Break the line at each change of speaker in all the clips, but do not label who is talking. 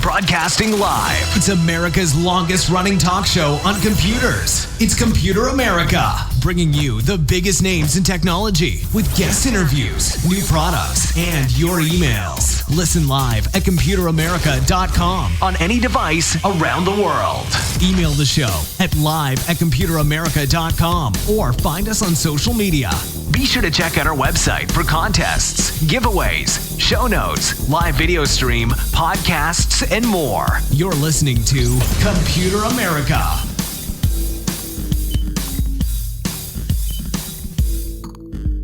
Broadcasting live. It's America's longest running talk show on computers. It's Computer America, bringing you the biggest names in technology with guest interviews, new products, and your emails. Listen live at computeramerica.com on any device around the world. Email the show at live@computeramerica.com or find us on social media. Be sure to check out our website for contests, giveaways, show notes, live video stream, podcasts, and more. You're listening to Computer America.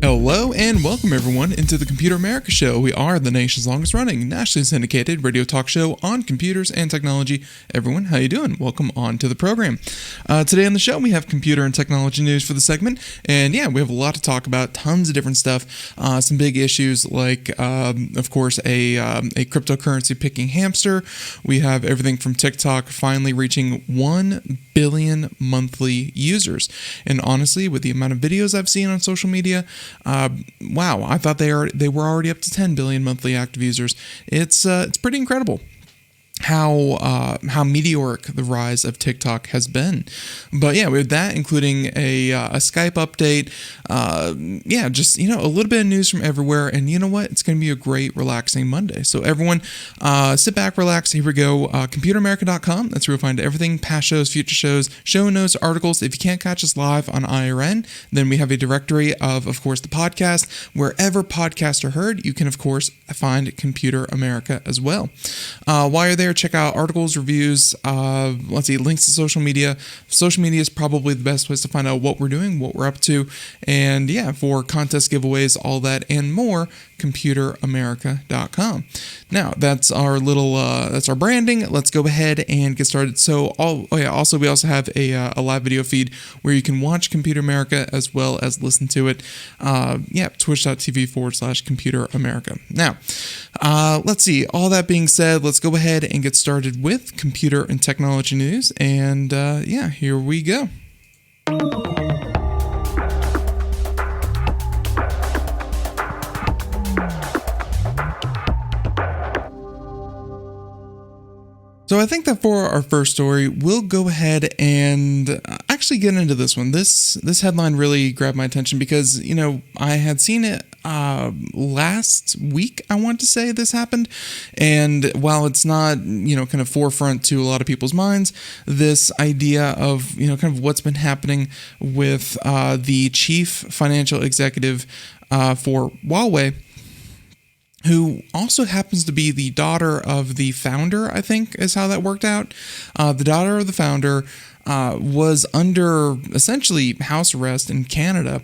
Hello and welcome everyone into the Computer America Show. We are the nation's longest running, nationally syndicated radio talk show on computers and technology. Everyone, how you doing? Welcome on to the program. Today on the show we have computer and technology news for the segment, and yeah, we have a lot to talk about, tons of different stuff, some big issues like, of course, a cryptocurrency picking hamster. We have everything from TikTok finally reaching 1 billion monthly users, and honestly, with the amount of videos I've seen on social media, wow, I thought they were already up to 10 billion monthly active users. It's pretty incredible how meteoric the rise of TikTok has been. But yeah, with that, including a Skype update, yeah, just, a little bit of news from everywhere, and you know what? It's going to be a great, relaxing Monday. So everyone, sit back, relax. Here we go. ComputerAmerica.com. That's where you'll find everything, past shows, future shows, show notes, articles. If you can't catch us live on IRN, then we have a directory of course, the podcast. Wherever podcasts are heard, you can, of course, find Computer America as well. While you're there, check out articles, reviews, let's see, links to social media. Social media is probably the best place to find out what we're doing, what we're up to, and yeah, for contest giveaways, all that and more, computeramerica.com. Now, that's our little, that's our branding. Let's go ahead and get started. So, we also have a live video feed where you can watch Computer America as well as listen to it. Twitch.tv/Computer America. Now, let's see, all that being said, let's go ahead and get started with computer and technology news. And yeah, here we go. So I think that for our first story, we'll go ahead and actually get into this one. This headline really grabbed my attention because, I had seen it last week, I want to say this happened. And while it's not, kind of forefront to a lot of people's minds, this idea of, kind of what's been happening with the chief financial executive for Huawei, who also happens to be the daughter of the founder, I think is how that worked out. The daughter of the founder was under essentially house arrest in Canada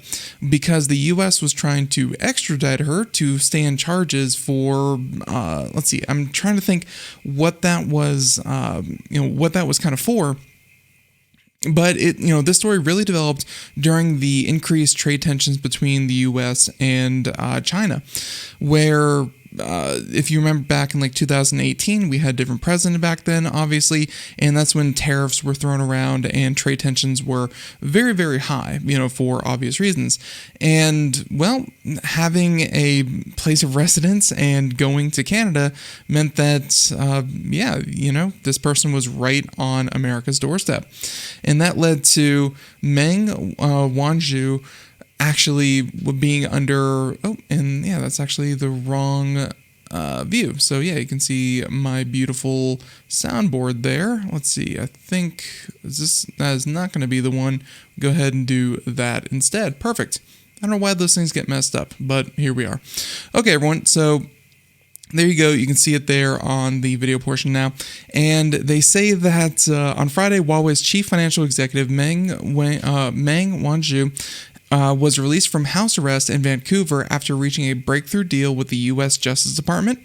because the U.S. was trying to extradite her to stand charges for, let's see, I'm trying to think what that was, what that was kind of for. But this story really developed during the increased trade tensions between the U.S. and China, where if you remember back in like 2018, we had a different president back then, obviously, and that's when tariffs were thrown around and trade tensions were very, very high, for obvious reasons. And, well, having a place of residence and going to Canada meant that, this person was right on America's doorstep. And that led to Meng Wanzhou actually being under, that's actually the wrong view. So yeah, you can see my beautiful soundboard there. Let's see, I think that is not going to be the one. Go ahead and do that instead. Perfect. I don't know why those things get messed up, but here we are. Okay, everyone. So there you go. You can see it there on the video portion now. And they say that on Friday, Huawei's chief financial executive, Meng Wanzhou, was released from house arrest in Vancouver after reaching a breakthrough deal with the U.S. Justice Department.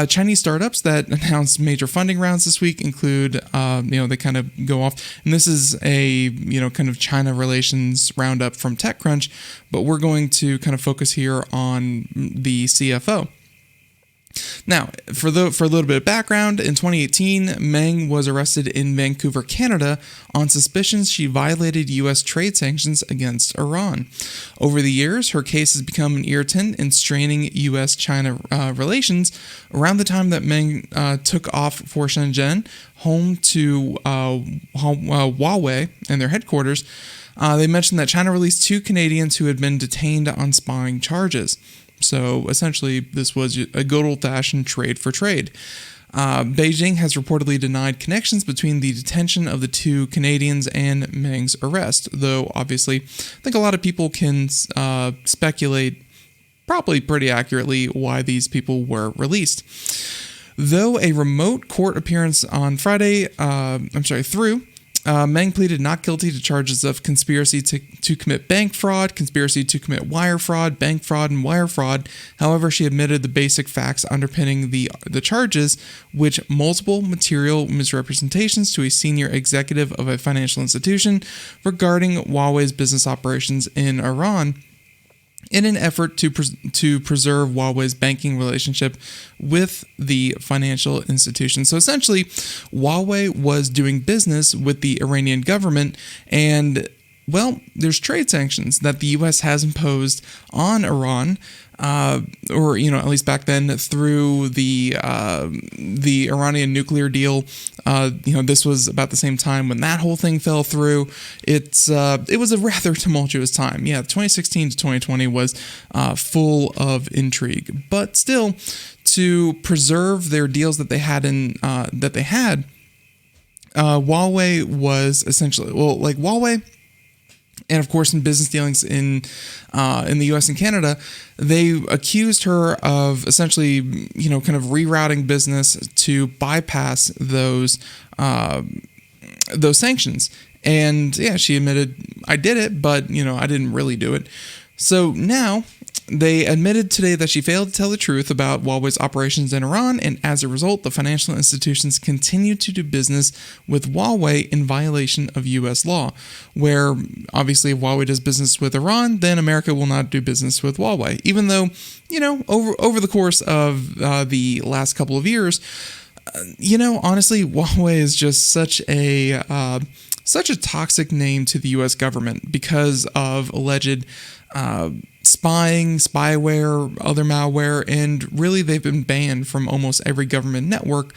Chinese startups that announced major funding rounds this week include, they kind of go off. And this is a, kind of China relations roundup from TechCrunch, but we're going to kind of focus here on the CFO. Now, for a little bit of background, in 2018, Meng was arrested in Vancouver, Canada, on suspicions she violated U.S. trade sanctions against Iran. Over the years, her case has become an irritant in straining U.S.-China relations. Around the time that Meng took off for Shenzhen, home to Huawei and their headquarters, they mentioned that China released 2 Canadians who had been detained on spying charges. So essentially, this was a good old-fashioned trade for trade. Beijing has reportedly denied connections between the detention of the 2 Canadians and Meng's arrest, though obviously I think a lot of people can speculate probably pretty accurately why these people were released. Though a remote court appearance on Friday, Meng pleaded not guilty to charges of conspiracy to commit bank fraud, conspiracy to commit wire fraud, bank fraud, and wire fraud. However, she admitted the basic facts underpinning the charges, which multiple material misrepresentations to a senior executive of a financial institution regarding Huawei's business operations in Iran, in an effort to preserve Huawei's banking relationship with the financial institution. So essentially, Huawei was doing business with the Iranian government, and well, there's trade sanctions that the U.S. has imposed on Iran, or at least back then through the Iranian nuclear deal. This was about the same time when that whole thing fell through. It was a rather tumultuous time. Yeah, 2016 to 2020 was full of intrigue, but still, to preserve their deals that they had Huawei was essentially Huawei. And of course, in business dealings in the U.S. and Canada, they accused her of essentially, kind of rerouting business to bypass those sanctions. And yeah, she admitted, I did it, but I didn't really do it. So now they admitted today that she failed to tell the truth about Huawei's operations in Iran, and as a result, the financial institutions continue to do business with Huawei in violation of U.S. law, where obviously if Huawei does business with Iran, then America will not do business with Huawei, even though, over the course of the last couple of years, honestly, Huawei is just such a toxic name to the U.S. government because of alleged spying, spyware, other malware, and really they've been banned from almost every government network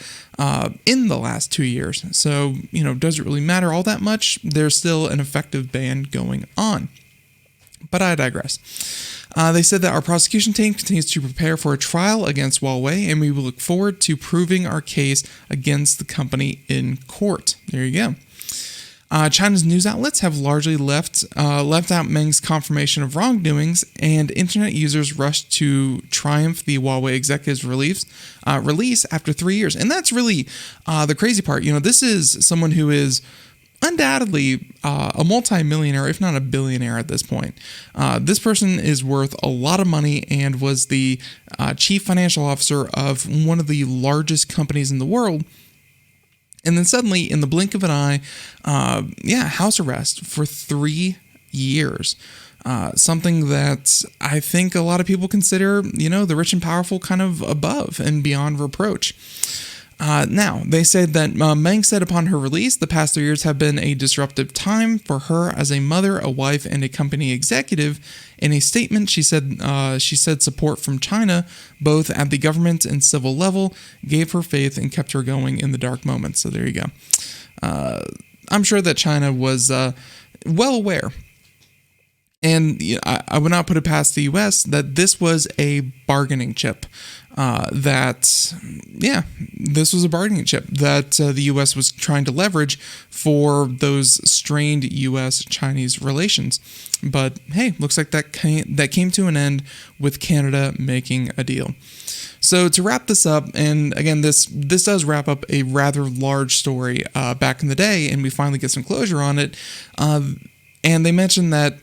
in the last 2 years. So, does it really matter all that much? There's still an effective ban going on. But I digress. They said that our prosecution team continues to prepare for a trial against Huawei, and we will look forward to proving our case against the company in court. There you go. China's news outlets have largely left out Meng's confirmation of wrongdoings, and internet users rushed to triumph the Huawei executive's release after 3 years. And that's really the crazy part. This is someone who is undoubtedly a multi-millionaire, if not a billionaire at this point. This person is worth a lot of money and was the chief financial officer of one of the largest companies in the world. And then suddenly, in the blink of an eye, house arrest for 3 years. Something that I think a lot of people consider, the rich and powerful kind of above and beyond reproach. Now, they said that Meng said upon her release, the past 3 years have been a disruptive time for her as a mother, a wife, and a company executive. In a statement, she said support from China, both at the government and civil level, gave her faith and kept her going in the dark moments. So there you go. I'm sure that China was well aware. And I would not put it past the U.S. that this was a bargaining chip that, yeah, this was a bargaining chip that the U.S. was trying to leverage for those strained U.S.-Chinese relations. But hey, looks like that came to an end with Canada making a deal. So to wrap this up, and again, this does wrap up a rather large story back in the day, and we finally get some closure on it. And they mentioned that,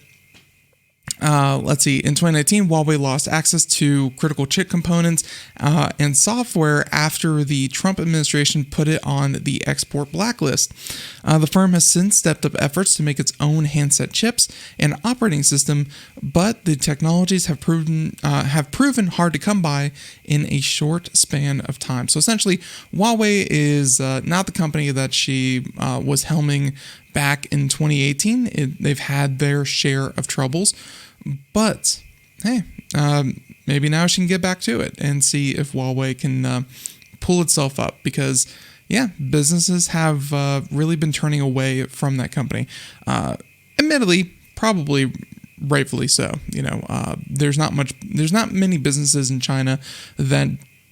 let's see, in 2019, Huawei lost access to critical chip components and software after the Trump administration put it on the export blacklist. The firm has since stepped up efforts to make its own handset chips and operating system, but the technologies have proven hard to come by in a short span of time. So essentially, Huawei is not the company that she was helming back in 2018. They've had their share of troubles. But hey, maybe now she can get back to it and see if Huawei can pull itself up, because yeah, businesses have really been turning away from that company. Admittedly, probably rightfully so. There's not many businesses in China that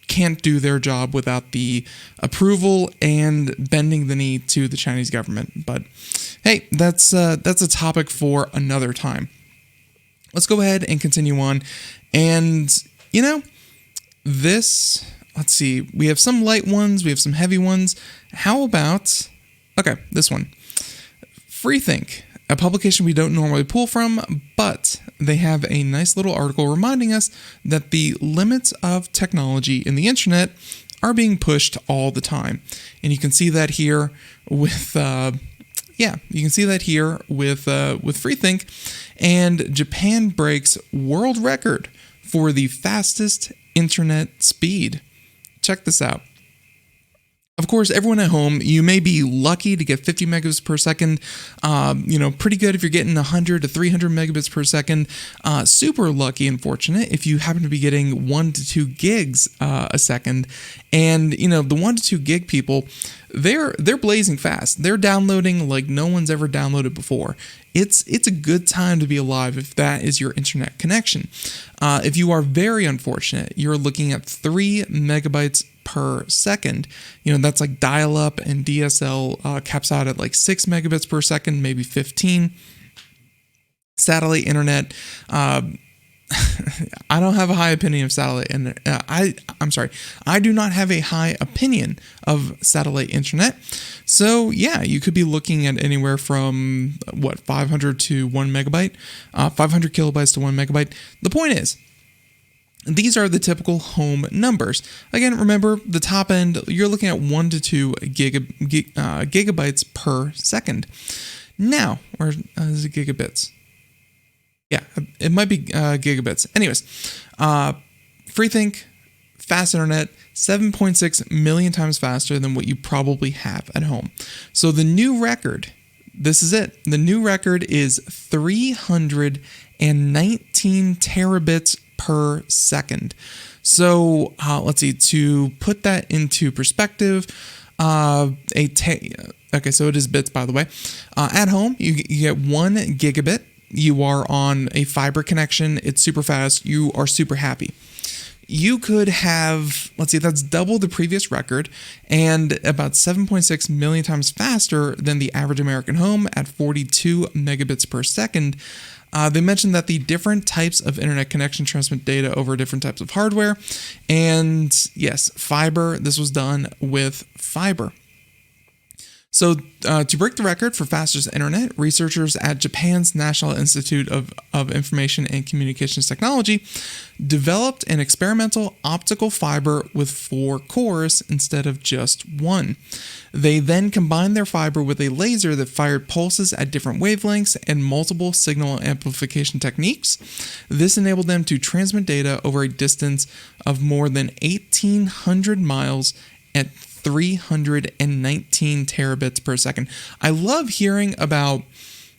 can't do their job without the approval and bending the knee to the Chinese government. But hey, that's a topic for another time. Let's go ahead and continue on. And, let's see, we have some light ones, we have some heavy ones. How about, this one. Freethink, a publication we don't normally pull from, but they have a nice little article reminding us that the limits of technology in the internet are being pushed all the time. And you can see that here with... Freethink, and Japan breaks world record for the fastest internet speed. Check this out. Of course, everyone at home, you may be lucky to get 50 megabits per second. Pretty good if you're getting 100 to 300 megabits per second. Super lucky and fortunate if you happen to be getting 1 to 2 gigs a second. And, the 1 to 2 gig people, they're blazing fast. They're downloading like no one's ever downloaded before. It's a good time to be alive if that is your internet connection. If you are very unfortunate, you're looking at 3 megabytes per second. That's like dial-up, and DSL caps out at like 6 megabits per second, maybe 15. Satellite internet, I don't have a high opinion of satellite internet. I do not have a high opinion of satellite internet. So yeah, you could be looking at anywhere from 500 to 1 megabyte, 500 kilobytes to 1 megabyte. The point is, these are the typical home numbers. Again, remember, the top end, you're looking at 1 to 2 gigabytes per second. Now, or is it gigabits? Yeah, it might be gigabits. Anyways, Freethink, fast internet, 7.6 million times faster than what you probably have at home. So the new record, this is it. The new record is 319 terabits per second. So let's see, to put that into perspective, so it is bits, by the way. At home, you get 1 gigabit. You are on a fiber connection. It's super fast. You are super happy. You could have, that's double the previous record and about 7.6 million times faster than the average American home at 42 megabits per second. They mentioned that the different types of internet connection transmit data over different types of hardware. And yes, fiber, this was done with fiber. So to break the record for fastest internet, researchers at Japan's National Institute of Information and Communications Technology developed an experimental optical fiber with 4 cores instead of just 1. They then combined their fiber with a laser that fired pulses at different wavelengths and multiple signal amplification techniques. This enabled them to transmit data over a distance of more than 1,800 miles at 319 terabits per second. I love hearing about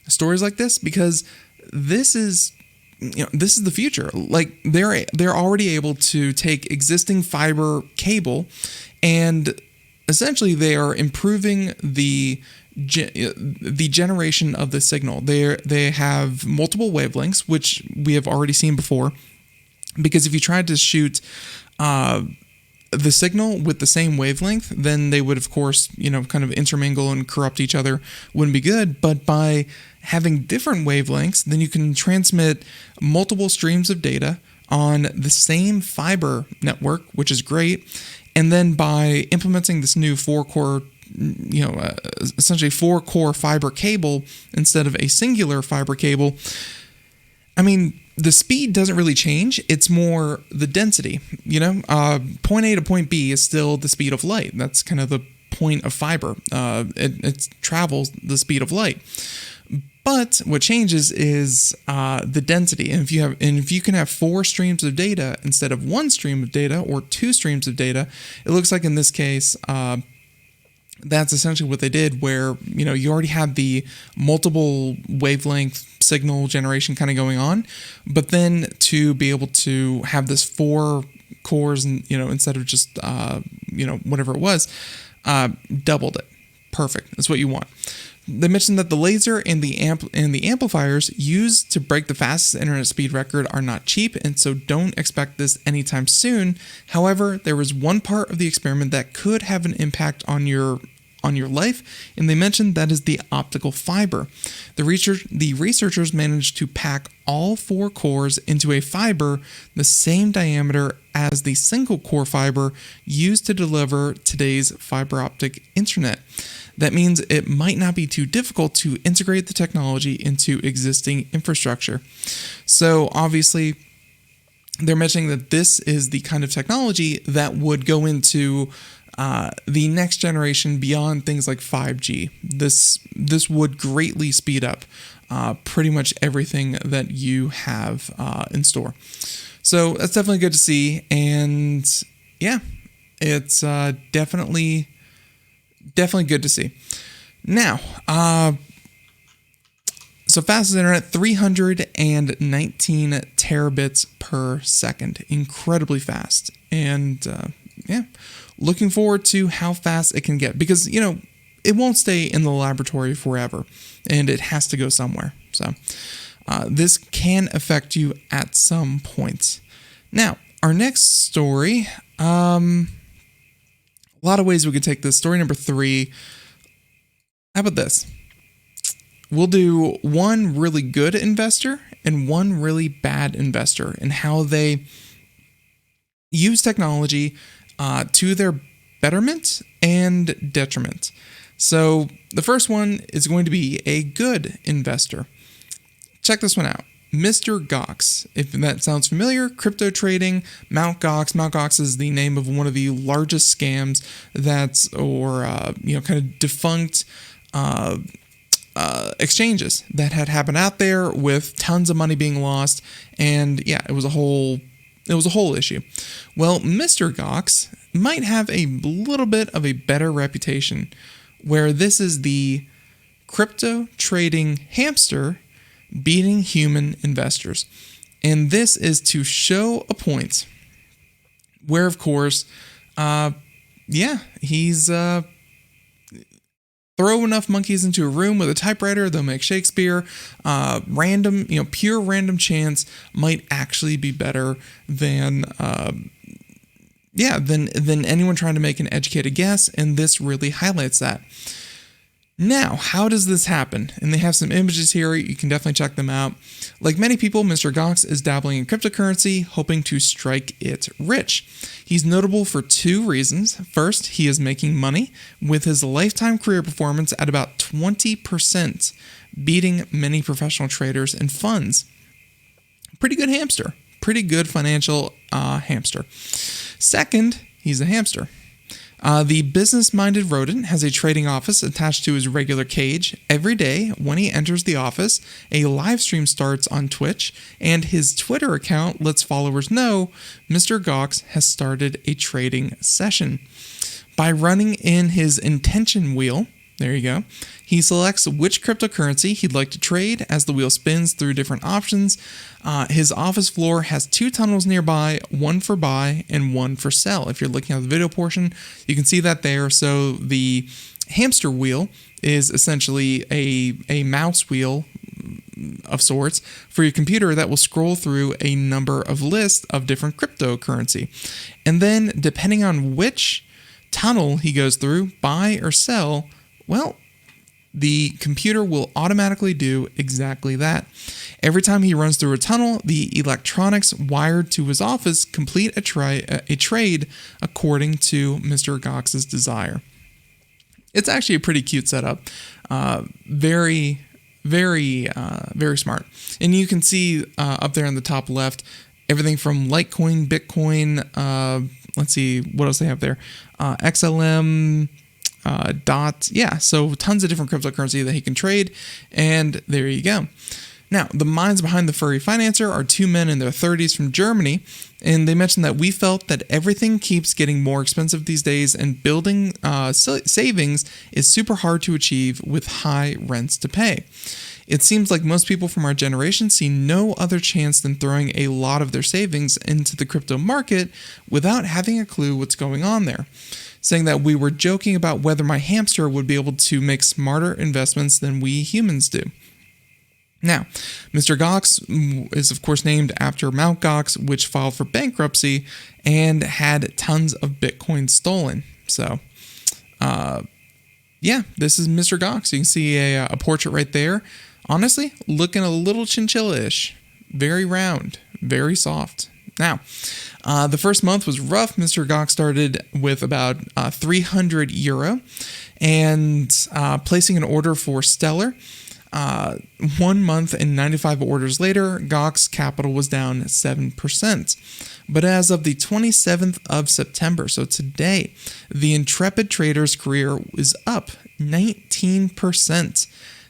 stories like this because this is the future. Like they're already able to take existing fiber cable and essentially they are improving the generation of the signal. They have multiple wavelengths, which we have already seen before. Because if you tried to shoot the signal with the same wavelength, then they would, of course, kind of intermingle and corrupt each other. Wouldn't be good. But by having different wavelengths, then you can transmit multiple streams of data on the same fiber network, which is great. And then by implementing this new essentially 4-core fiber cable instead of a singular fiber cable, I mean, the speed doesn't really change. It's more the density, point A to point B is still the speed of light. That's kind of the point of fiber. It travels the speed of light. But what changes is the density. And if you can have 4 streams of data instead of 1 stream of data or 2 streams of data, it looks like in this case, that's essentially what they did, where you already had the multiple wavelength signal generation kind of going on, but then to be able to have this 4 cores, and instead of just whatever it was, doubled it. Perfect. That's what you want. They mentioned that the laser and the amplifiers used to break the fastest internet speed record are not cheap, and so don't expect this anytime soon. However, there was one part of the experiment that could have an impact on your life, and they mentioned that is the optical fiber. The researchers managed to pack all 4 cores into a fiber the same diameter as the single core fiber used to deliver today's fiber optic internet. That means it might not be too difficult to integrate the technology into existing infrastructure. So obviously, they're mentioning that this is the kind of technology that would go into the next generation beyond things like 5G. This would greatly speed up pretty much everything that you have in store. So that's definitely good to see, and yeah, it's definitely good to see. Now, so fastest internet, 319 terabits per second, incredibly fast, and looking forward to how fast it can get, because it won't stay in the laboratory forever, and it has to go somewhere. So this can affect you at some point. Now, our next story, a lot of ways we could take this. Story number 3. How about this? We'll do one really good investor and one really bad investor, and how they use technology to their betterment and detriment. So the first one is going to be a good investor. Check this one out. Mr. Goxx. If that sounds familiar, crypto trading, Mt. Goxx. Mt. Goxx is the name of one of the largest scams kind of defunct exchanges that had happened out there, with tons of money being lost, and it was a whole issue. Well, Mr. Goxx might have a little bit of a better reputation, where this is the crypto trading hamster beating human investors. And this is to show a point where, of course, he's throw enough monkeys into a room with a typewriter, they'll make Shakespeare. Pure random chance might actually be better than anyone trying to make an educated guess, and this really highlights that. Now, how does this happen? And they have some images here. You can definitely check them out. Like many people, Mr. Goxx is dabbling in cryptocurrency, hoping to strike it rich. He's notable for 2 reasons. First, he is making money, with his lifetime career performance at about 20%, beating many professional traders and funds. Pretty good hamster. Pretty good financial hamster. Second, he's a hamster. The business-minded rodent has a trading office attached to his regular cage. Every day, when he enters the office, a live stream starts on Twitch, and his Twitter account lets followers know Mr. Goxx has started a trading session. By running in his intention wheel, there you go, he selects which cryptocurrency he'd like to trade as the wheel spins through different options. His office floor has 2 tunnels nearby, one for buy and one for sell. If you're looking at the video portion, you can see that there. So the hamster wheel is essentially a mouse wheel of sorts for your computer that will scroll through a number of lists of different cryptocurrency. And then, depending on which tunnel he goes through, buy or sell, well, the computer will automatically do exactly that. Every time he runs through a tunnel, the electronics wired to his office complete a trade according to Mr. Goxx's desire. It's actually a pretty cute setup. Very smart. And you can see up there in the top left, everything from Litecoin, Bitcoin, let's see, what else they have there? XLM, so tons of different cryptocurrency that he can trade, and there you go. Now, the minds behind the furry financer are two men in their 30s from Germany, and they mentioned that we felt that everything keeps getting more expensive these days, and building savings is super hard to achieve with high rents to pay. It seems like most people from our generation see no other chance than throwing a lot of their savings into the crypto market without having a clue what's going on there, saying that we were joking about whether my hamster would be able to make smarter investments than we humans do. Now, Mr. Goxx is of course named after Mt. Goxx, which filed for bankruptcy and had tons of Bitcoin stolen. So, this is Mr. Goxx. You can see a portrait right there. Honestly, looking a little chinchilla-ish. Very round, very soft. Now, the first month was rough. Mr. Goxx started with about €300 and placing an order for Stellar. 1 month and 95 orders later, Goxx capital was down 7%. But as of the 27th of September, so today, the intrepid trader's career is up 19%.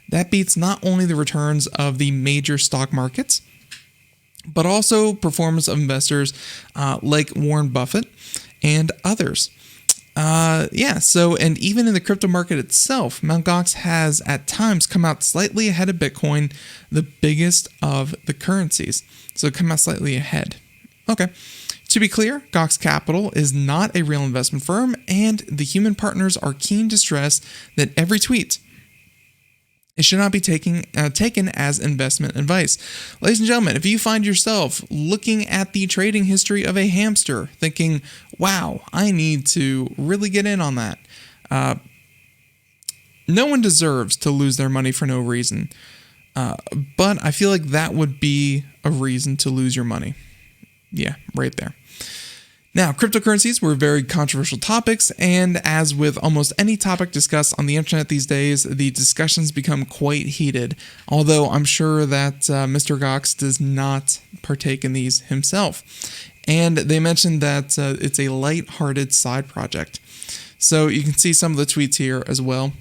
That beats not only the returns of the major stock markets, but also performance of investors like Warren Buffett and others. And even in the crypto market itself, Mt. Goxx has at times come out slightly ahead of Bitcoin, the biggest of the currencies. So come out slightly ahead. Okay. To be clear, Goxx Capital is not a real investment firm, and the human partners are keen to stress that every tweet, it should not be taken as investment advice. Ladies and gentlemen, if you find yourself looking at the trading history of a hamster, thinking, wow, I need to really get in on that. No one deserves to lose their money for no reason. But I feel like that would be a reason to lose your money. Yeah, right there. Now, cryptocurrencies were very controversial topics, and as with almost any topic discussed on the internet these days, the discussions become quite heated, although I'm sure that Mr. Goxx does not partake in these himself. And they mentioned that it's a light-hearted side project. So you can see some of the tweets here as well.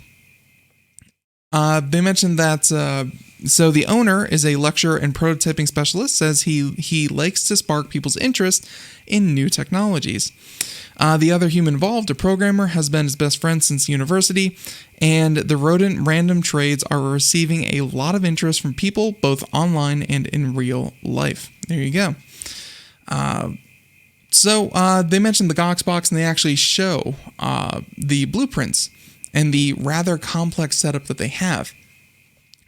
They mentioned that so the owner is a lecturer and prototyping specialist, says he likes to spark people's interest in new technologies. The other human involved, a programmer, has been his best friend since university, and the rodent random trades are receiving a lot of interest from people both online and in real life. There you go. So they mentioned the Goxx box, and they actually show the blueprints and the rather complex setup that they have.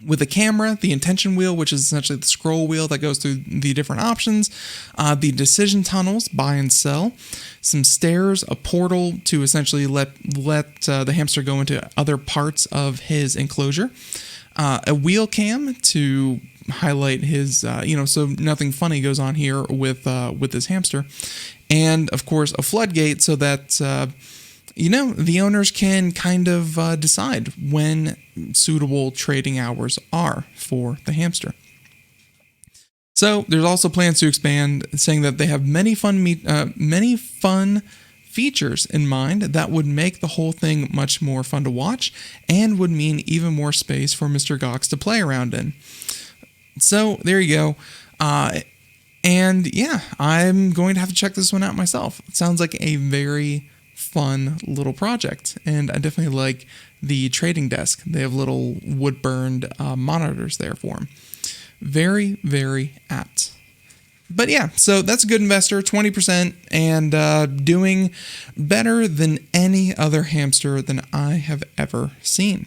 With the camera, the intention wheel, which is essentially the scroll wheel that goes through the different options, the decision tunnels, buy and sell, some stairs, a portal to essentially let the hamster go into other parts of his enclosure, a wheel cam to highlight his, so nothing funny goes on here with this hamster, and of course a floodgate so that the owners can kind of decide when suitable trading hours are for the hamster. So there's also plans to expand, saying that they have many fun features in mind that would make the whole thing much more fun to watch and would mean even more space for Mr. Goxx to play around in. So there you go. And yeah, I'm going to have to check this one out myself. It sounds like a very fun little project, and I definitely like the trading desk. They have little wood-burned monitors there for them. Very, very apt. But yeah, so that's a good investor, 20%, and doing better than any other hamster than I have ever seen.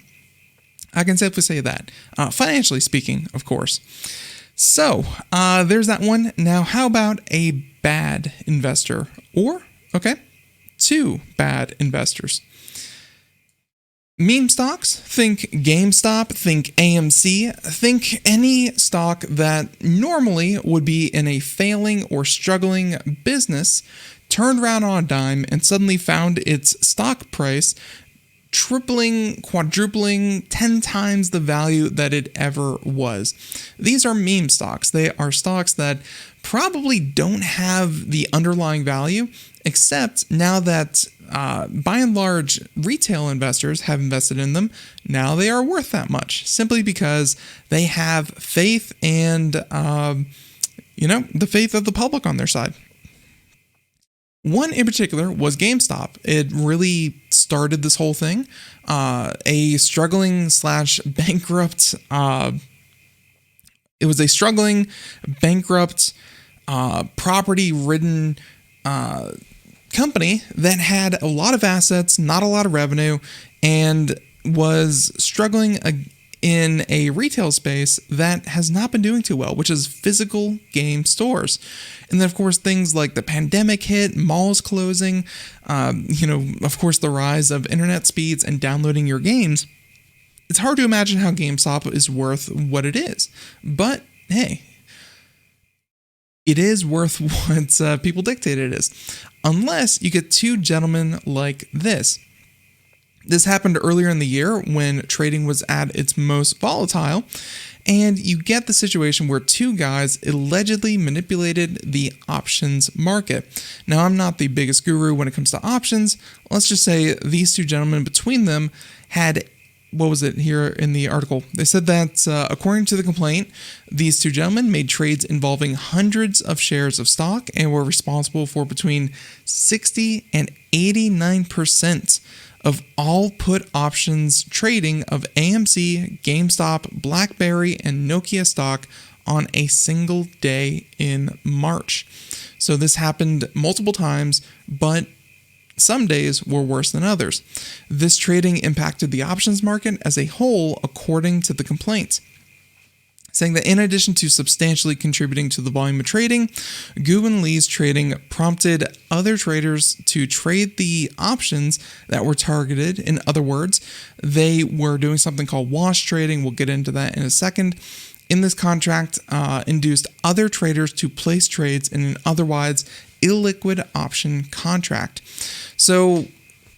I can safely say that. Financially speaking, of course. So, there's that one. Now, how about a bad investor? Or, okay, two bad investors. Meme stocks, think GameStop, think AMC, think any stock that normally would be in a failing or struggling business, turned around on a dime and suddenly found its stock price tripling, quadrupling, 10 times the value that it ever was. These are meme stocks. They are stocks that probably don't have the underlying value, except now that by and large retail investors have invested in them, now they are worth that much, simply because they have faith and, the faith of the public on their side. One in particular was GameStop. It really started this whole thing. A struggling / bankrupt. It was a struggling, bankrupt, property-ridden company that had a lot of assets, not a lot of revenue, and was struggling in a retail space that has not been doing too well, which is physical game stores. And then, of course, things like the pandemic hit, malls closing, of course, the rise of internet speeds and downloading your games. It's hard to imagine how GameStop is worth what it is. But, hey, it is worth what people dictate it is. Unless you get two gentlemen like this. This happened earlier in the year when trading was at its most volatile, and you get the situation where two guys allegedly manipulated the options market. Now, I'm not the biggest guru when it comes to options. Let's just say these two gentlemen between them had, what was it here in the article? They said that according to the complaint, these two gentlemen made trades involving hundreds of shares of stock and were responsible for between 60 and 89% of all put options trading of AMC, GameStop, BlackBerry, and Nokia stock on a single day in March. So this happened multiple times, but some days were worse than others. This trading impacted the options market as a whole, according to the complaint, saying that in addition to substantially contributing to the volume of trading, Gu and Lee's trading prompted other traders to trade the options that were targeted. In other words, they were doing something called wash trading. We'll get into that in a second. In this contract, induced other traders to place trades in an otherwise illiquid option contract. So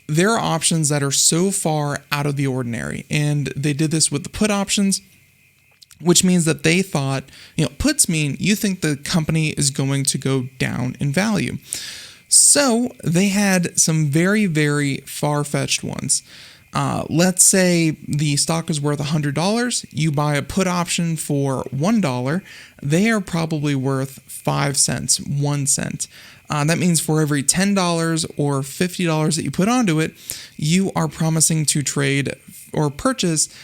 there are options that are so far out of the ordinary, and they did this with the put options, which means that they thought, puts mean you think the company is going to go down in value. So they had some very, very far-fetched ones. Let's say the stock is worth $100. You buy a put option for $1. They are probably worth 5 cents, 1 cent. That means for every $10 or $50 that you put onto it, you are promising to trade or purchase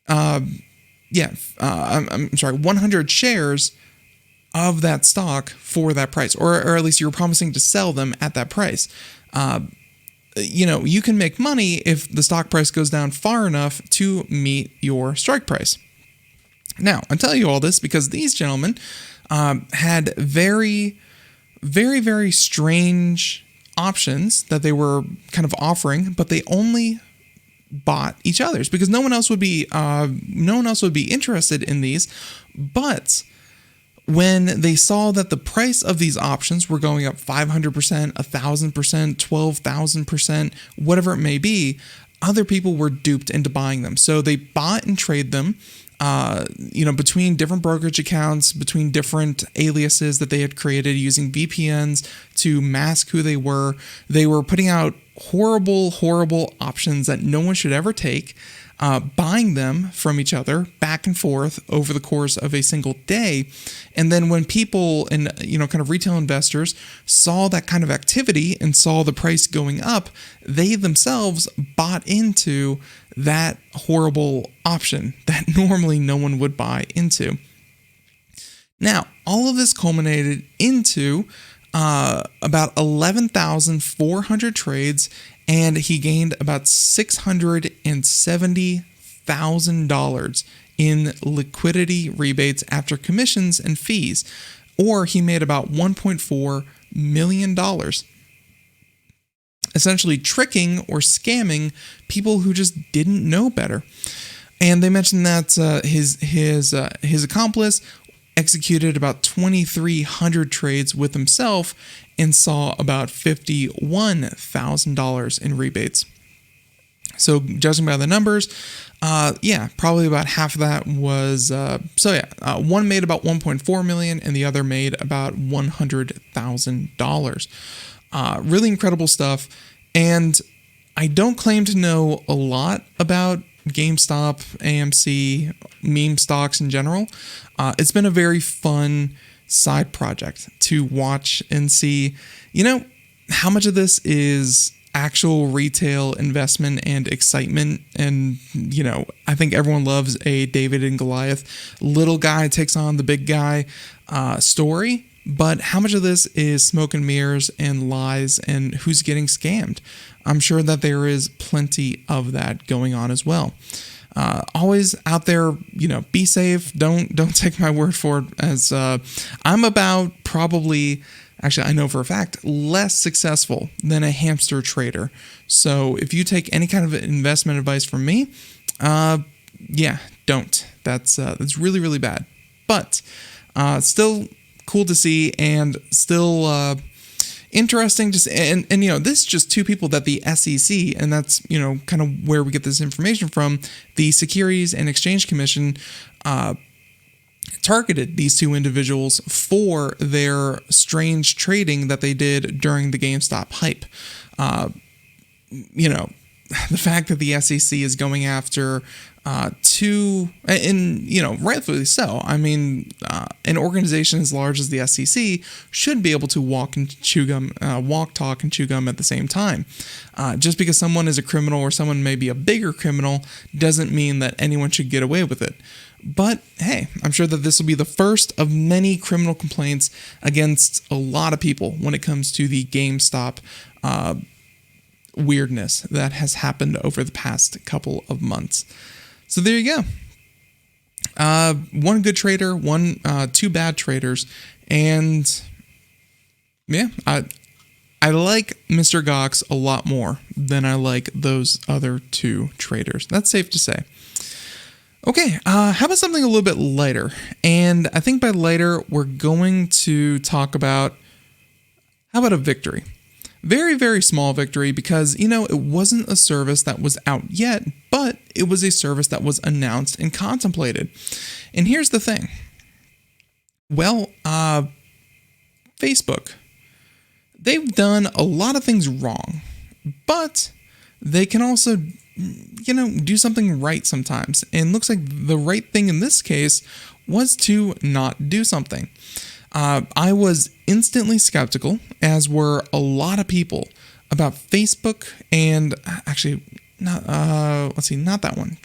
100 shares of that stock for that price, or at least you're promising to sell them at that price. You can make money if the stock price goes down far enough to meet your strike price. Now, I'm telling you all this because these gentlemen had very, very, very strange options that they were kind of offering, but they only bought each other's because no one else would be interested in these. But when they saw that the price of these options were going up 500%, 1,000%, 12,000%, whatever it may be, other people were duped into buying them. So they bought and traded them, between different brokerage accounts, between different aliases that they had created using VPNs to mask who they were. They were putting out horrible, horrible options that no one should ever take, buying them from each other back and forth over the course of a single day. And then when people and, kind of retail investors saw that kind of activity and saw the price going up, they themselves bought into that horrible option that normally no one would buy into. Now, all of this culminated into about 11,400 trades, and he gained about $680 $170,000 in liquidity rebates after commissions and fees, or he made about $1.4 million. Essentially tricking or scamming people who just didn't know better. And they mentioned that his accomplice executed about 2,300 trades with himself and saw about $51,000 in rebates. So judging by the numbers, probably about half of that was, one made about 1.4 million and the other made about $100,000. Really incredible stuff. And I don't claim to know a lot about GameStop, AMC, meme stocks in general. It's been a very fun side project to watch and see, how much of this is actual retail investment and excitement. And, I think everyone loves a David and Goliath, little guy takes on the big guy story. But how much of this is smoke and mirrors and lies and who's getting scammed? I'm sure that there is plenty of that going on as well. Always out there, be safe. Don't take my word for it, as I'm about probably, actually I know for a fact, less successful than a hamster trader. So if you take any kind of investment advice from me, don't. That's really, really bad. But still cool to see, and still interesting. Just and this is just two people that the SEC, and that's kind of where we get this information from. The Securities and Exchange Commission targeted these two individuals for their strange trading that they did during the GameStop hype. The fact that the SEC is going after rightfully so. I mean, an organization as large as the SEC should be able to walk, talk, and chew gum at the same time. Just because someone is a criminal or someone may be a bigger criminal doesn't mean that anyone should get away with it. But hey, I'm sure that this will be the first of many criminal complaints against a lot of people when it comes to the GameStop weirdness that has happened over the past couple of months. So there you go. One good trader, two bad traders, and I like Mr. Goxx a lot more than I like those other two traders. That's safe to say. Okay, how about something a little bit lighter? And I think by lighter, we're going to talk about, how about a victory? Very, very small victory, because, it wasn't a service that was out yet, but it was a service that was announced and contemplated. And here's the thing. Well, Facebook, they've done a lot of things wrong, but they can also, do something right sometimes. And looks like the right thing in this case was to not do something. I was instantly skeptical, as were a lot of people, about Facebook, and actually, not that one.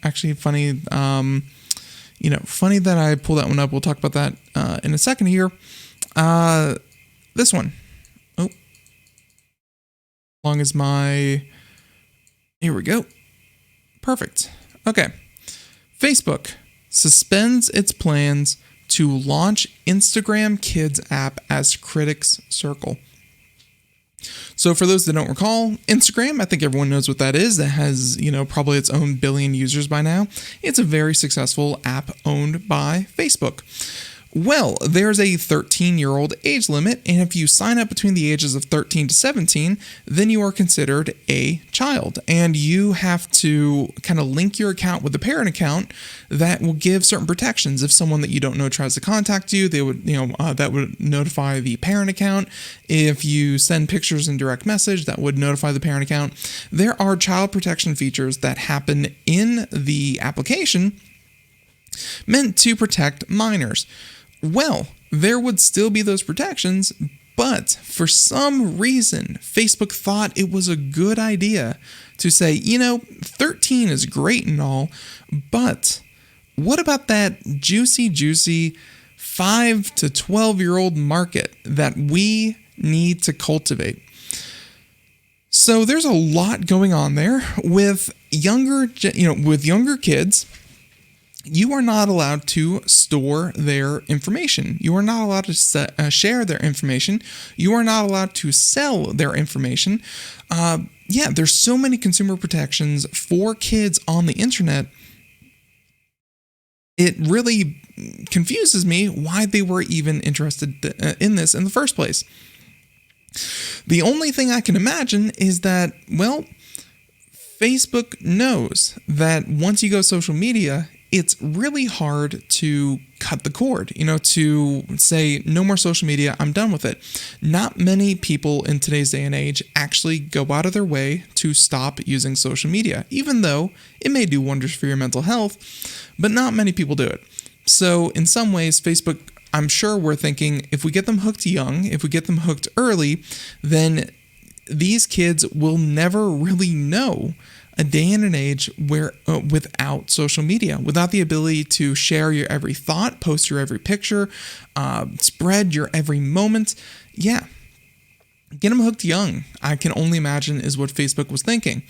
Actually, funny, funny that I pulled that one up. We'll talk about that in a second here. This one. Oh, long as here we go. Perfect. Okay. Facebook suspends its plans to launch Instagram Kids app as critics circle. So for those that don't recall, Instagram, I think everyone knows what that is. That has, probably its own billion users by now. It's a very successful app owned by Facebook. Well, there's a 13-year-old age limit, and if you sign up between the ages of 13 to 17, then you are considered a child, and you have to kind of link your account with a parent account that will give certain protections. If someone that you don't know tries to contact you, they would, that would notify the parent account. If you send pictures in direct message, that would notify the parent account. There are child protection features that happen in the application meant to protect minors. Well, there would still be those protections, but for some reason, Facebook thought it was a good idea to say, 13 is great and all, but what about that juicy 5 to 12-year-old market that we need to cultivate? So there's a lot going on there with younger kids. You are not allowed to store their information. You are not allowed to share their information. You are not allowed to sell their information. There's so many consumer protections for kids on the internet. It really confuses me why they were even interested in this in the first place. The only thing I can imagine is that, well, Facebook knows that once you go social media, it's really hard to cut the cord, to say, no more social media, I'm done with it. Not many people in today's day and age actually go out of their way to stop using social media, even though it may do wonders for your mental health, but not many people do it. So in some ways, Facebook, I'm sure we're thinking, if we get them hooked young, if we get them hooked early, then these kids will never really know a day and an age where without social media, without the ability to share your every thought, post your every picture, spread your every moment. Yeah, get them hooked young, I can only imagine, is what Facebook was thinking.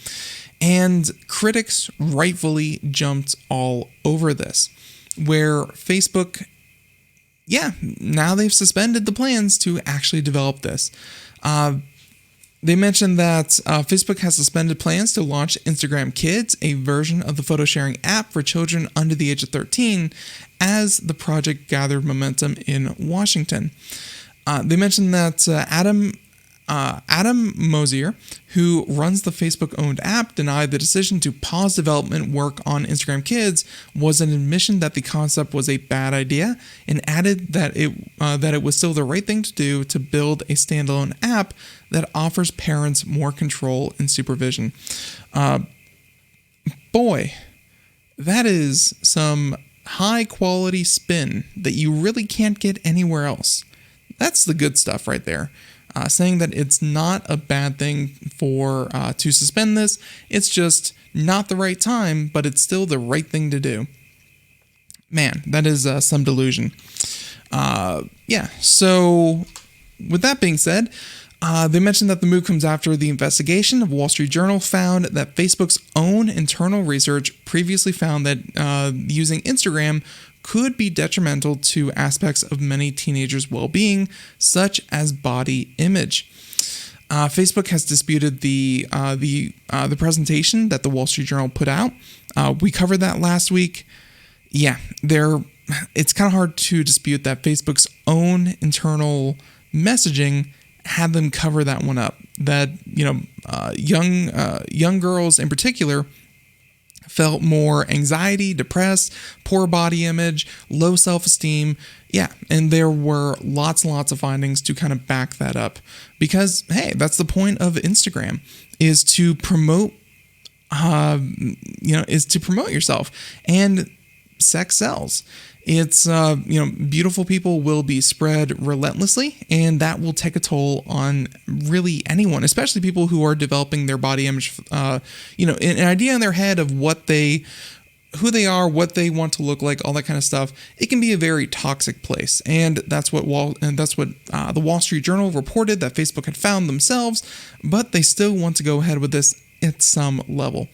And critics rightfully jumped all over this, where Facebook, now they've suspended the plans to actually develop this. They mentioned that Facebook has suspended plans to launch Instagram Kids, a version of the photo sharing app for children under the age of 13, as the project gathered momentum in Washington. They mentioned that Adam Mosier, who runs the Facebook-owned app, denied the decision to pause development work on Instagram Kids was an admission that the concept was a bad idea, and added that it was still the right thing to do to build a standalone app that offers parents more control and supervision. Boy, that is some high-quality spin that you really can't get anywhere else. That's the good stuff right there. Saying that it's not a bad thing to suspend this. It's just not the right time, but it's still the right thing to do. Man, that is some delusion. So with that being said, they mentioned that the move comes after the investigation of Wall Street Journal found that Facebook's own internal research previously found that using Instagram could be detrimental to aspects of many teenagers' well-being, such as body image. Facebook has disputed the presentation that the Wall Street Journal put out. We covered that last week. Yeah, it's kind of hard to dispute that Facebook's own internal messaging had them cover that one up. That young girls in particular felt more anxiety, depressed, poor body image, low self-esteem. Yeah, and there were lots and lots of findings to kind of back that up. Because, hey, that's the point of Instagram, is to promote, yourself. And sex sells. It's, beautiful people will be spread relentlessly, and that will take a toll on really anyone, especially people who are developing their body image, an idea in their head of who they are, what they want to look like, all that kind of stuff. It can be a very toxic place, and that's what the Wall Street Journal reported that Facebook had found themselves, but they still want to go ahead with this at some level.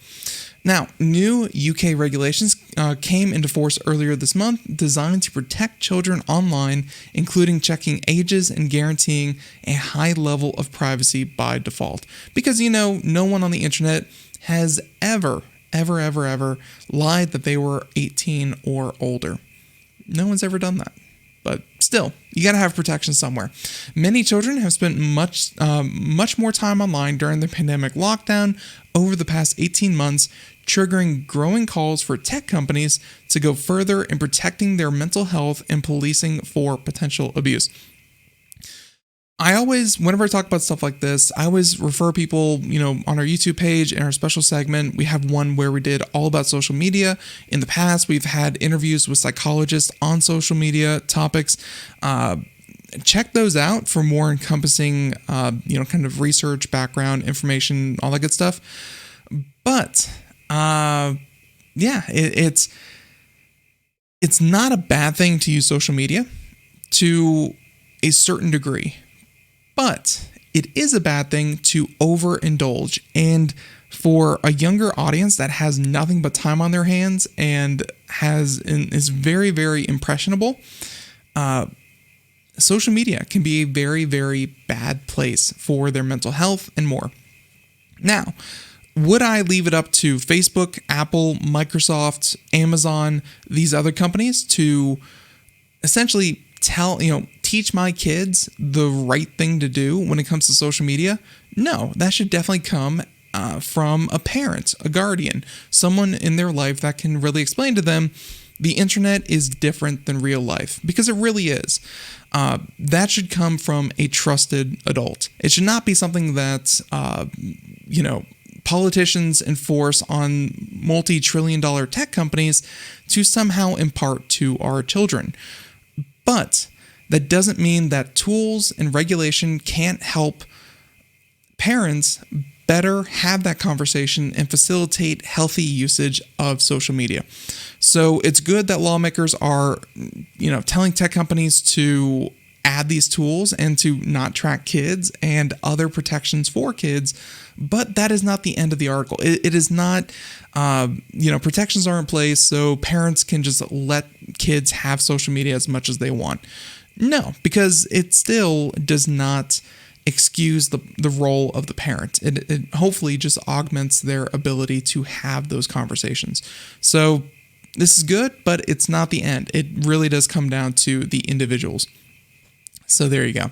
Now, new UK regulations came into force earlier this month, designed to protect children online, including checking ages and guaranteeing a high level of privacy by default. Because, no one on the internet has ever lied that they were 18 or older. No one's ever done that. But still, you got to have protection somewhere. Many children have spent much more time online during the pandemic lockdown over the past 18 months, triggering growing calls for tech companies to go further in protecting their mental health and policing for potential abuse. Whenever I talk about stuff like this, I always refer people, on our YouTube page in our special segment. We have one where we did all about social media. In the past, we've had interviews with psychologists on social media topics. Check those out for more encompassing, kind of research, background, information, all that good stuff. But, it's not a bad thing to use social media to a certain degree. But it is a bad thing to overindulge. And for a younger audience that has nothing but time on their hands and is very, very impressionable, social media can be a very, very bad place for their mental health and more. Now, would I leave it up to Facebook, Apple, Microsoft, Amazon, these other companies to essentially teach my kids the right thing to do when it comes to social media? No, that should definitely come from a parent, a guardian, someone in their life that can really explain to them the internet is different than real life, because it really is. That should come from a trusted adult. It should not be something that, politicians enforce on multi-trillion-dollar tech companies to somehow impart to our children. But that doesn't mean that tools and regulation can't help parents better have that conversation and facilitate healthy usage of social media. So it's good that lawmakers are, telling tech companies to add these tools and to not track kids and other protections for kids. But that is not the end of the article. It is not, protections are in place so parents can just let kids have social media as much as they want. No, because it still does not excuse the role of the parent. It hopefully just augments their ability to have those conversations. So this is good, but it's not the end. It really does come down to the individuals. So there you go.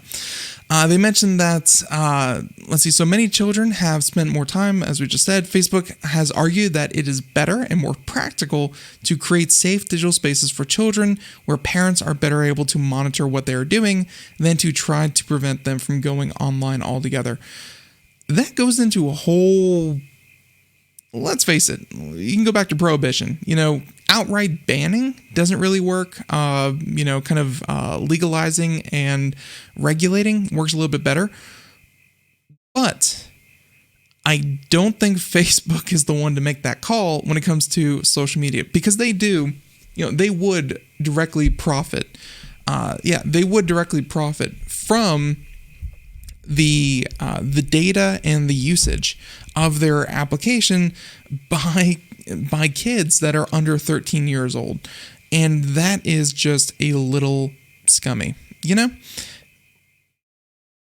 They mentioned that, so many children have spent more time, as we just said. Facebook has argued that it is better and more practical to create safe digital spaces for children where parents are better able to monitor what they are doing than to try to prevent them from going online altogether. That goes into a whole, let's face it, you can go back to prohibition. Outright banning doesn't really work. Legalizing and regulating works a little bit better. But I don't think Facebook is the one to make that call when it comes to social media, because they do, they would directly profit. They would directly profit from the data and the usage of their application by kids that are under 13 years old. And that is just a little scummy, I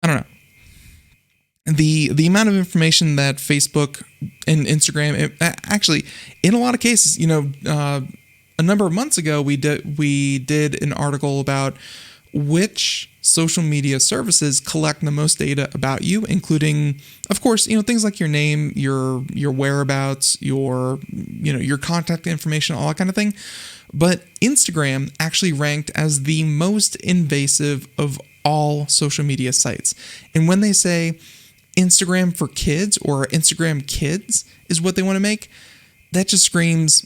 don't know. The amount of information that Facebook and Instagram, actually, in a lot of cases, a number of months ago, we did an article about which social media services collect the most data about you, including, of course, things like your name, your whereabouts, your contact information, all that kind of thing. But Instagram actually ranked as the most invasive of all social media sites. And when they say Instagram for kids or Instagram Kids is what they want to make, that just screams,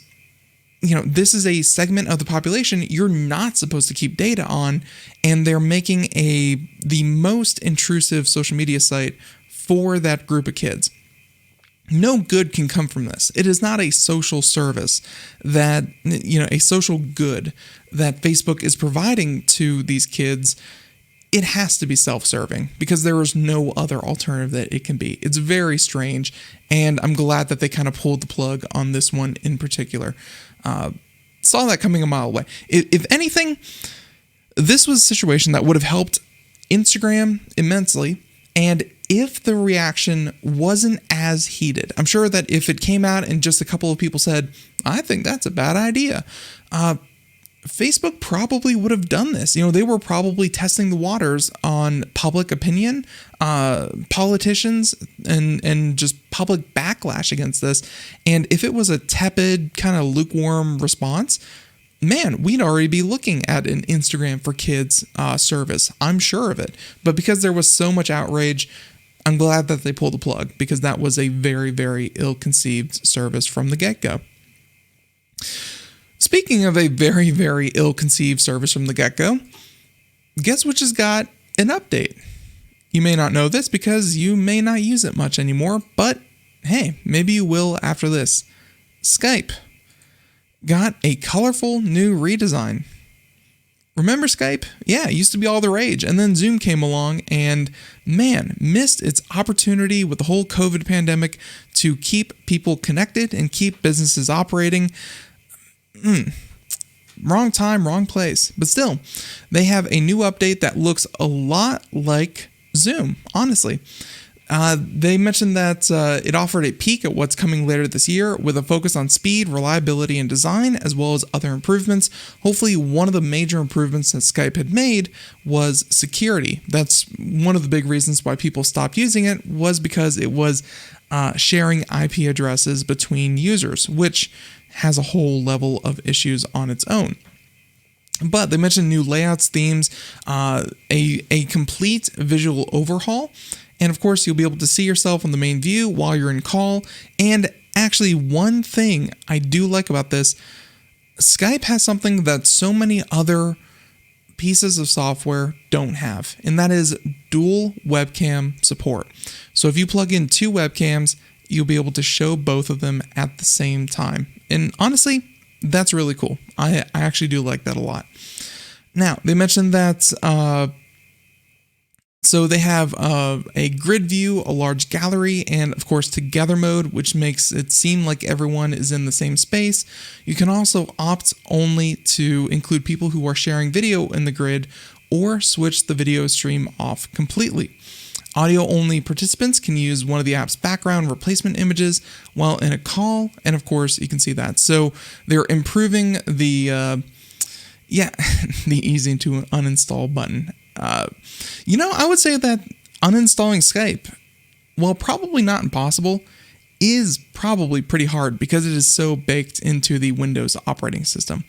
this is a segment of the population you're not supposed to keep data on, and they're making the most intrusive social media site for that group of kids. No good can come from this. It is not a social service that, a social good that Facebook is providing to these kids. It has to be self-serving because there is no other alternative that it can be. It's very strange, and I'm glad that they kind of pulled the plug on this one in particular. Saw that coming a mile away. If anything, this was a situation that would have helped Instagram immensely, and if the reaction wasn't as heated, I'm sure that if it came out and just a couple of people said, I think that's a bad idea, Facebook probably would have done this. They were probably testing the waters on public opinion, politicians, and just public backlash against this. And if it was a tepid, kind of lukewarm response, man, we'd already be looking at an Instagram for Kids service. I'm sure of it. But because there was so much outrage, I'm glad that they pulled the plug, because that was a very, very ill-conceived service from the get-go. Speaking of a very, very ill-conceived service from the get-go, guess which has got an update? You may not know this because you may not use it much anymore, but hey, maybe you will after this. Skype got a colorful new redesign. Remember Skype? Yeah, it used to be all the rage. And then Zoom came along and, man, missed its opportunity with the whole COVID pandemic to keep people connected and keep businesses operating. Wrong time, wrong place. But still, they have a new update that looks a lot like Zoom, honestly. They mentioned that it offered a peek at what's coming later this year with a focus on speed, reliability, and design, as well as other improvements. Hopefully, one of the major improvements that Skype had made was security. That's one of the big reasons why people stopped using it, was because it was sharing IP addresses between users, which has a whole level of issues on its own. But they mentioned new layouts, themes, a complete visual overhaul. And of course, you'll be able to see yourself on the main view while you're in call. And actually, one thing I do like about this, Skype has something that so many other pieces of software don't have, and that is dual webcam support. So if you plug in two webcams, you'll be able to show both of them at the same time. And honestly, that's really cool. I actually do like that a lot. Now, they mentioned that so they have a grid view, a large gallery, and of course together mode, which makes it seem like everyone is in the same space. You can also opt only to include people who are sharing video in the grid or switch the video stream off completely. Audio-only participants can use one of the app's background replacement images while in a call, and of course, you can see that. So they're improving the the easy to uninstall button. I would say that uninstalling Skype, while probably not impossible, is probably pretty hard because it is so baked into the Windows operating system.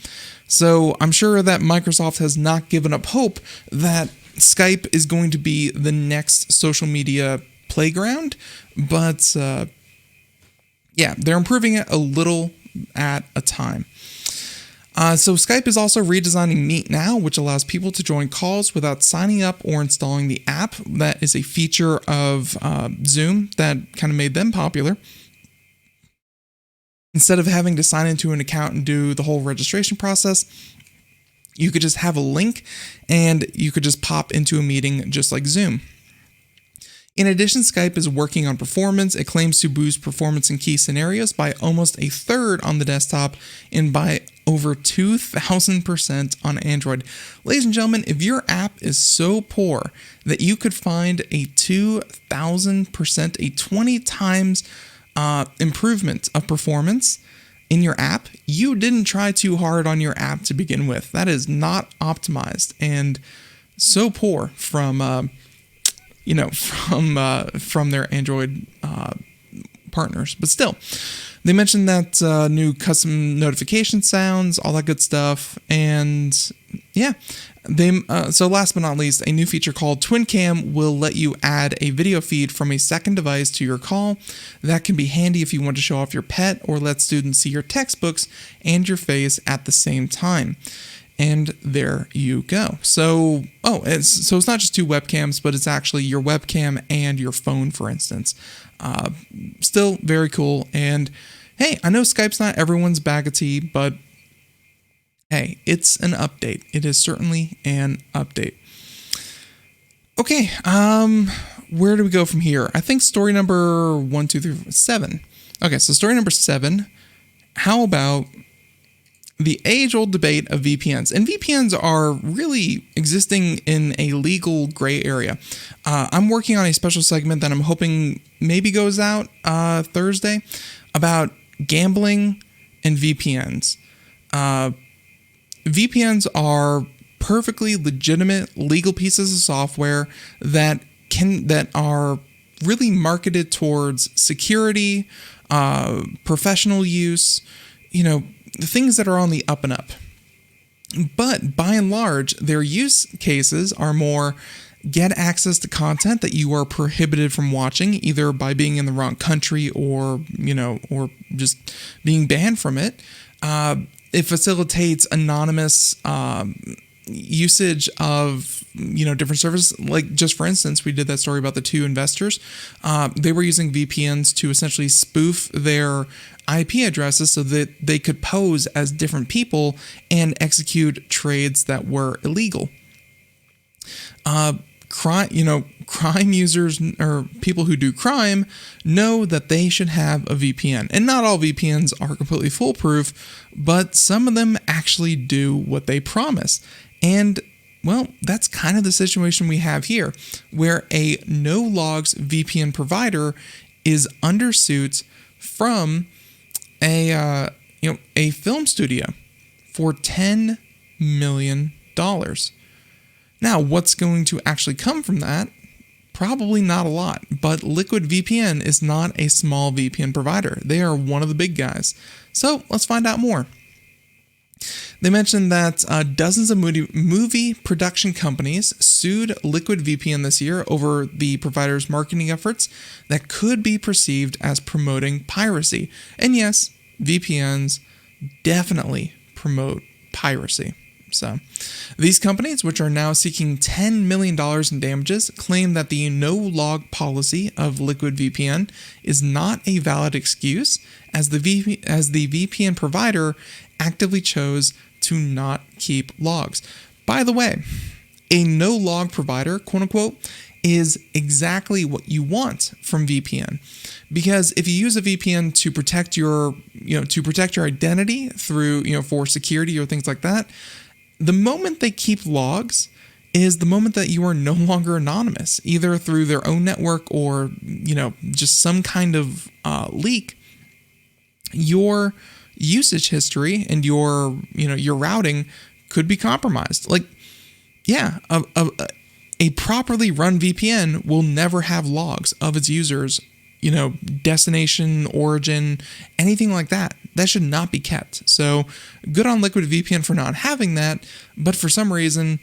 So I'm sure that Microsoft has not given up hope that Skype is going to be the next social media playground, but they're improving it a little at a time. So Skype is also redesigning Meet Now, which allows people to join calls without signing up or installing the app. That is a feature of Zoom that kind of made them popular. Instead of having to sign into an account and do the whole registration process, you could just have a link and you could just pop into a meeting just like Zoom. In addition, Skype is working on performance. It claims to boost performance in key scenarios by almost a third on the desktop and by over 2,000% on Android. Ladies and gentlemen, if your app is so poor that you could find a 2,000%, a 20 times improvement of performance in your app, you didn't try too hard on your app to begin with. That is not optimized and so poor from their Android partners. But still, they mentioned that new custom notification sounds, all that good stuff, and so last but not least, a new feature called Twin Cam will let you add a video feed from a second device to your call. That can be handy if you want to show off your pet or let students see your textbooks and your face at the same time. And there you go. So, it's not just two webcams, but it's actually your webcam and your phone, for instance. Still very cool. And hey, I know Skype's not everyone's bag of tea, but hey, it's an update. It is certainly an update. Okay, where do we go from here? I think story number 1, 2, 3, 4, 7. Okay, so story number 7. How about the age-old debate of VPNs? And VPNs are really existing in a legal gray area. I'm working on a special segment that I'm hoping maybe goes out Thursday about gambling and VPNs. VPNs are perfectly legitimate legal pieces of software that are really marketed towards security, professional use, the things that are on the up and up. But by and large, their use cases are more get access to content that you are prohibited from watching, either by being in the wrong country or just being banned from it. It facilitates anonymous usage of different services. Like, just for instance, we did that story about the two investors. They were using VPNs to essentially spoof their IP addresses so that they could pose as different people and execute trades that were illegal. Crime users or people who do crime know that they should have a VPN. And not all VPNs are completely foolproof, but some of them actually do what they promise. And, well, that's kind of the situation we have here, where a no-logs VPN provider is under suit from a film studio for $10 million. Now, what's going to actually come from that? Probably not a lot, but Liquid VPN is not a small VPN provider. They are one of the big guys. So let's find out more. They mentioned that dozens of movie production companies sued Liquid VPN this year over the provider's marketing efforts that could be perceived as promoting piracy. And yes, VPNs definitely promote piracy. So, these companies, which are now seeking $10 million in damages, claim that the no-log policy of Liquid VPN is not a valid excuse, as the VPN provider actively chose to not keep logs. By the way, a no-log provider, quote-unquote, is exactly what you want from VPN. Because if you use a VPN to protect your identity through, for security or things like that, the moment they keep logs is the moment that you are no longer anonymous, either through their own network or, just some kind of leak. Your usage history and your routing could be compromised. Like, yeah, a properly run VPN will never have logs of its users, destination, origin, anything like that. That should not be kept. So good on Liquid VPN for not having that, but for some reason,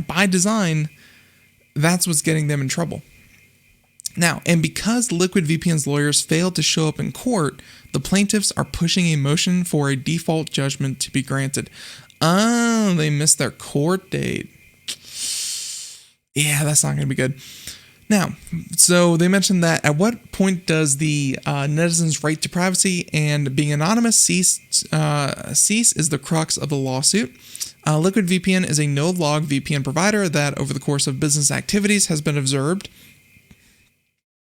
by design, that's what's getting them in trouble. Now, and because Liquid VPN's lawyers failed to show up in court, the plaintiffs are pushing a motion for a default judgment to be granted. Oh, they missed their court date. Yeah, that's not going to be good. Now, so they mentioned that at what point does the netizens' right to privacy and being anonymous cease is the crux of the lawsuit. Liquid VPN is a no-log VPN provider that over the course of business activities has been observed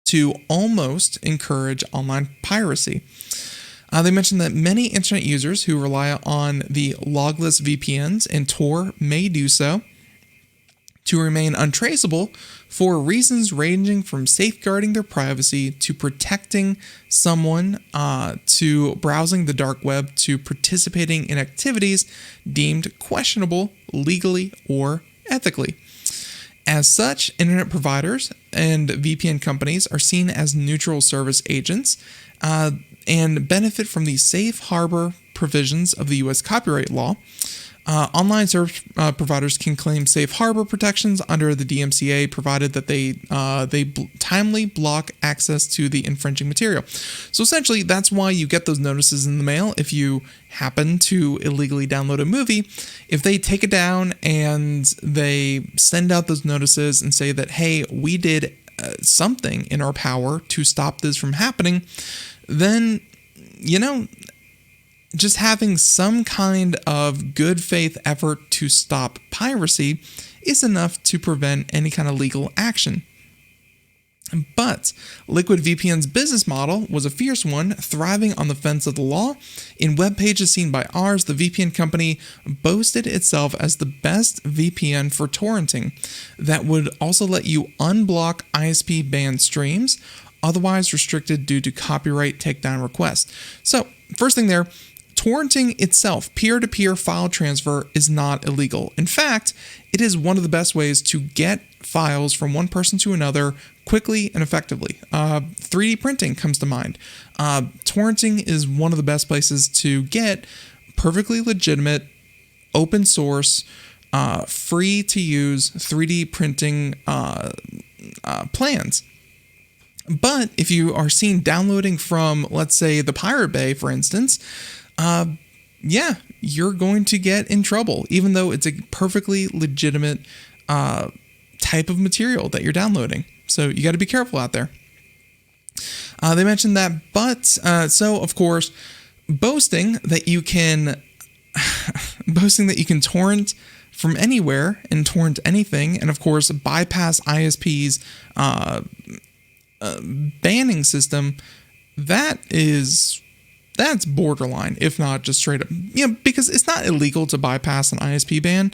to almost encourage online piracy. They mentioned that many internet users who rely on the logless VPNs and Tor may do so to remain untraceable for reasons ranging from safeguarding their privacy to protecting someone, to browsing the dark web, to participating in activities deemed questionable legally or ethically. As such, internet providers and VPN companies are seen as neutral service agents and benefit from the safe harbor provisions of the U.S. copyright law. Online service providers can claim safe harbor protections under the DMCA, provided that they timely block access to the infringing material. So essentially, that's why you get those notices in the mail if you happen to illegally download a movie. If they take it down and they send out those notices and say that, hey, we did something in our power to stop this from happening, then, just having some kind of good faith effort to stop piracy is enough to prevent any kind of legal action. But Liquid VPN's business model was a fierce one, thriving on the fence of the law. In web pages seen by Ars, the VPN company boasted itself as the best VPN for torrenting that would also let you unblock ISP-banned streams, otherwise restricted due to copyright takedown requests. So, first thing there, torrenting itself, peer-to-peer file transfer, is not illegal. In fact, it is one of the best ways to get files from one person to another quickly and effectively. 3D printing comes to mind. Torrenting is one of the best places to get perfectly legitimate, open source, free to use 3D printing plans. But if you are seen downloading from, let's say, the Pirate Bay, for instance, you're going to get in trouble, even though it's a perfectly legitimate type of material that you're downloading. So you got to be careful out there. They mentioned that, but so of course, boasting that you can torrent from anywhere and torrent anything, and of course bypass ISP's banning system, that's borderline, if not just straight up, because it's not illegal to bypass an ISP ban,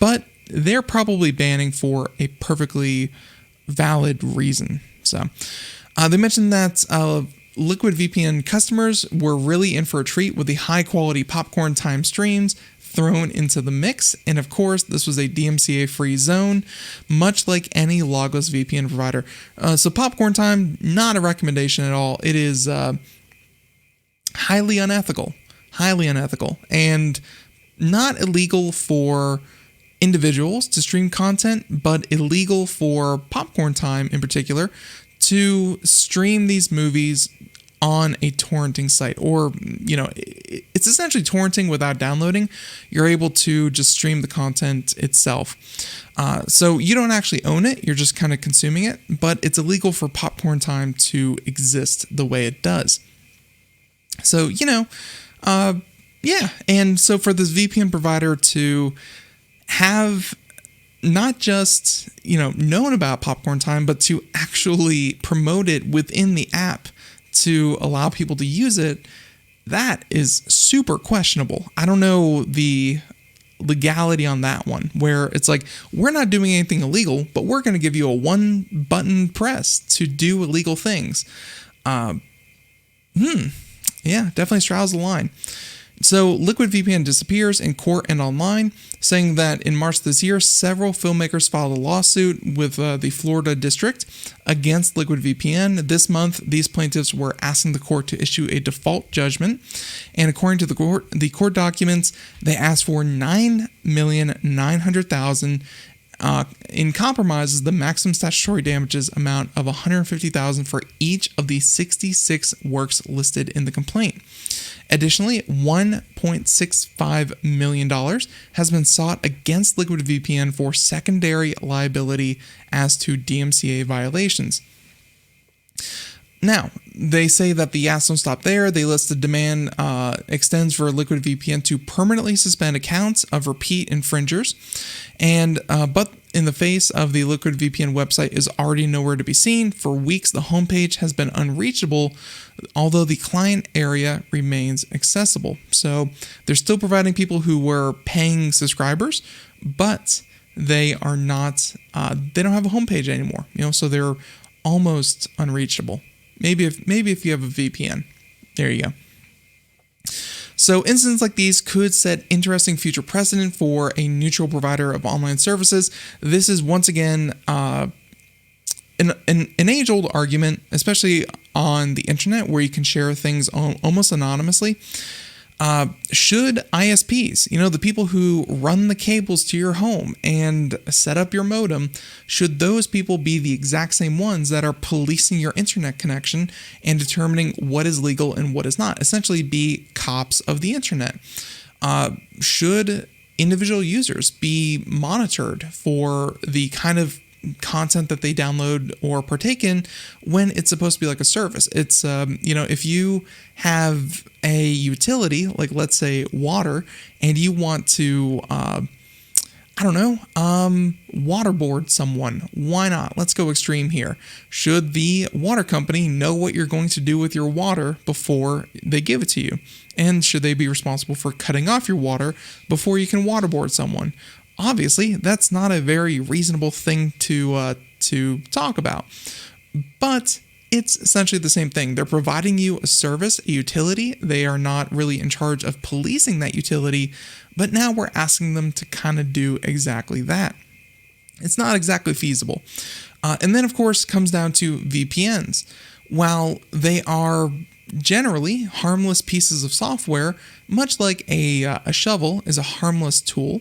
but they're probably banning for a perfectly valid reason. So they mentioned that Liquid VPN customers were really in for a treat with the high quality popcorn time streams thrown into the mix. And of course, this was a DMCA free zone, much like any logless VPN provider. So popcorn time, not a recommendation at all. It is highly unethical, and not illegal for individuals to stream content, but illegal for popcorn time in particular to stream these movies on a torrenting site, or it's essentially torrenting without downloading. You're able to just stream the content itself, so you don't actually own it, you're just kind of consuming it, but it's illegal for popcorn time to exist the way it does. So and so for this VPN provider to have not just known about popcorn time, but to actually promote it within the app to allow people to use it, that is super questionable. I don't know the legality on that one, where it's like, we're not doing anything illegal, but we're going to give you a one button press to do illegal things. Yeah, definitely straddles the line. So Liquid VPN disappears in court and online, saying that in March this year, several filmmakers filed a lawsuit with the Florida District against Liquid VPN. This month, these plaintiffs were asking the court to issue a default judgment, and according to the court documents, they asked for $9,900,000 in compromises, the maximum statutory damages amount of $150,000 for each of the 66 works listed in the complaint. Additionally, $1.65 million has been sought against Liquid VPN for secondary liability as to DMCA violations. Now, they say that the asks don't stop there. They list the demand extends for Liquid VPN to permanently suspend accounts of repeat infringers, and but in the face of the Liquid VPN website is already nowhere to be seen. For weeks, the homepage has been unreachable, although the client area remains accessible. So they're still providing people who were paying subscribers, but they are not. They don't have a homepage anymore. So they're almost unreachable. Maybe if you have a VPN. There you go. So incidents like these could set interesting future precedent for a neutral provider of online services. This is once again an age-old argument, especially on the internet where you can share things almost anonymously. Should ISPs, the people who run the cables to your home and set up your modem, should those people be the exact same ones that are policing your internet connection and determining what is legal and what is not? Essentially be cops of the internet. Should individual users be monitored for the kind of content that they download or partake in when it's supposed to be like a service? It's if you have a utility, like let's say water, and you want to waterboard someone, why not? Let's go extreme here. Should the water company know what you're going to do with your water before they give it to you? And should they be responsible for cutting off your water before you can waterboard someone? Obviously, that's not a very reasonable thing to talk about, but it's essentially the same thing. They're providing you a service, a utility. They are not really in charge of policing that utility, but now we're asking them to kind of do exactly that. It's not exactly feasible. And then, of course, comes down to VPNs. While they are generally harmless pieces of software, much like a shovel is a harmless tool,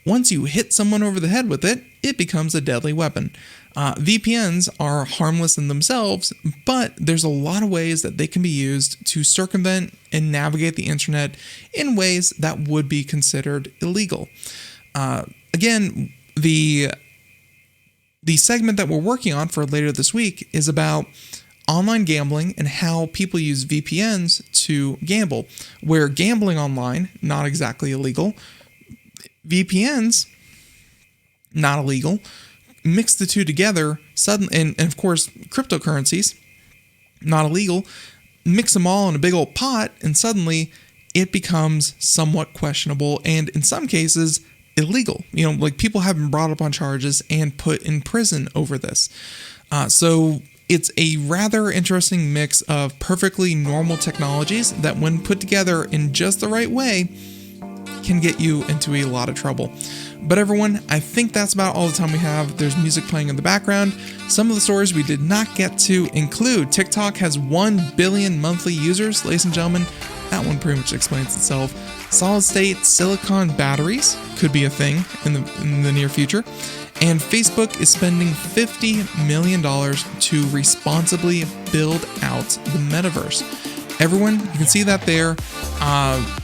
once you hit someone over the head with it, it becomes a deadly weapon. VPNs are harmless in themselves, but there's a lot of ways that they can be used to circumvent and navigate the internet in ways that would be considered illegal. Again, The segment that we're working on for later this week is about online gambling and how people use VPNs to gamble, where gambling online, not exactly illegal, VPNs, not illegal, mix the two together, and of course, cryptocurrencies, not illegal, mix them all in a big old pot, and suddenly it becomes somewhat questionable, and in some cases, illegal. Like people have been brought up on charges and put in prison over this. So it's a rather interesting mix of perfectly normal technologies that, when put together in just the right way, can get you into a lot of trouble. But everyone, I think that's about all the time we have. There's music playing in the background. Some of the stories we did not get to include: TikTok has 1 billion monthly users, ladies and gentlemen. That one pretty much explains itself. Solid state silicon batteries could be a thing in the near future. And Facebook is spending $50 million to responsibly build out the metaverse. Everyone, you can see that there.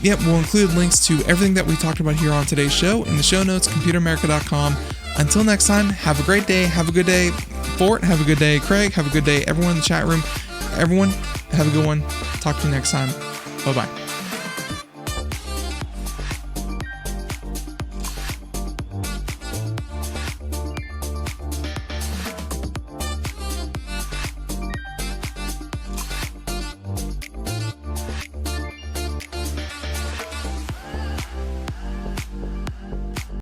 We'll include links to everything that we talked about here on today's show in the show notes, computeramerica.com. Until next time, have a great day. Have a good day, Fort. Have a good day, Craig. Have a good day, everyone in the chat room. Everyone, have a good one. Talk to you next time. Bye-bye.